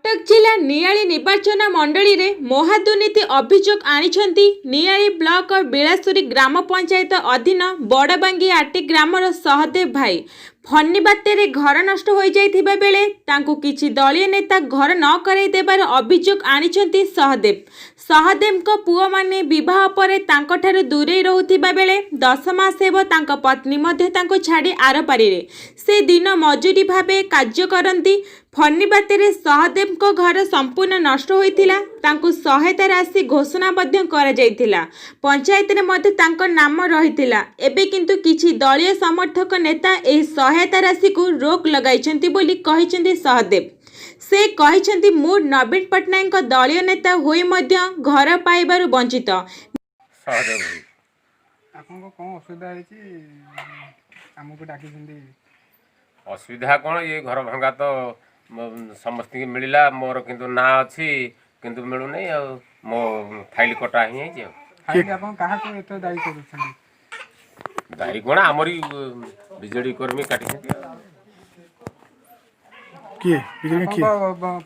कटक जिला नियाली निर्वाचन मंडली रे महादुर्नीति अभियोग आनिछंती नियाली ब्लॉक और बिलासुरी ग्राम पंचायत अधीन बड़बांगी आटी ग्रामर सहदेव भाई फनी बात्यारे घर नष्ट हो जाइथिबा बेले तांकु किछि दलीय नेता घर न कराई देबार अभियोग आनिछंती सहदेव। सहदेवको पुओ माने विवाह परे तांको ठारु दूरे रहुथिबा बेले 10 मास हेबो तांको पत्नी मध्ये तांको छाडी आरपारीरे से दिन मजूरी भाबे कार्य करंती। फनी बात्यारे सहदेव को घर संपूर्ण नष्ट होइथिला तांकु सहायता राशि घोषणा मध्य करा जाइथिला पंचायत रे मध्य तांको नाम रहिथिला एबे किंतु किछि दलीय समर्थक नेता एही सहायता राशि को रोक लगाइछंती बोली कहिछंती सहदेव। से कहिछंती मु नवीन पटनायक को दलीय नेता होई मध्य घर पाइबारु वंचित। सहदेव आपनको कोन असुविधा हेछि हमको डाकिछंती? असुविधा कौन ये घर भंगा तो समस्त की मिलला मोर किंतु ना अच्छी किंतु मिलू नहीं आ मो फाइल कटा ही जे फाइल आपन काहा को एतो दाई करूछंती? दाई कोन हमरी बिजेडी कर्मी काटी छथि के बिजेडी के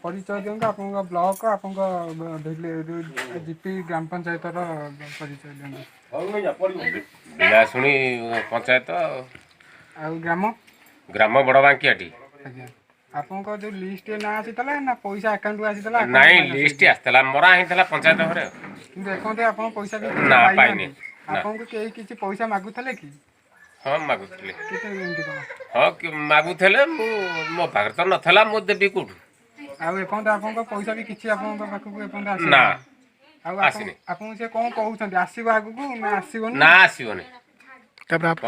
परिचय देंगे आपन ब्लॉक आपन जीपी ग्राम पंचायत रो परिचय देंगे बिला सुनी पंचायत आ ग्राम बड़बांकी आटी आपको जो लिस्ट ना आसीतला ना पैसा अकाउंट आसीतला? नहीं लिस्ट आस्तला मोरा हितला पंचायत घरे किंतु देखते आपन पैसा भी ना पाइनी आपन को केही किछि पैसा मागुथले कि? हां मागुथले केते एंटी कोन? हां कि मागुथले मो पाखर तो नथला मो देबी कोठु आ एपन आपन को पैसा भी किछि आपन को पाखु एपन आसी ना आ आपन से कोन कहउछंती आसीबो आगु को ना आसीबोनी? ना आसीबोनी तब आप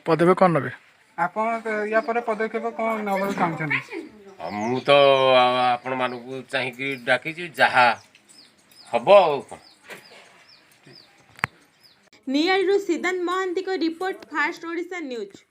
पदवे कोन नबे आपण या पर पदक्षेप कोन नबल चाहछंती? मु तो आपण मानकु चाहि कि डाकी छी जहा हबो। नियाली सिद्धांत महांती को रिपोर्ट फास्ट ओडिशा न्यूज।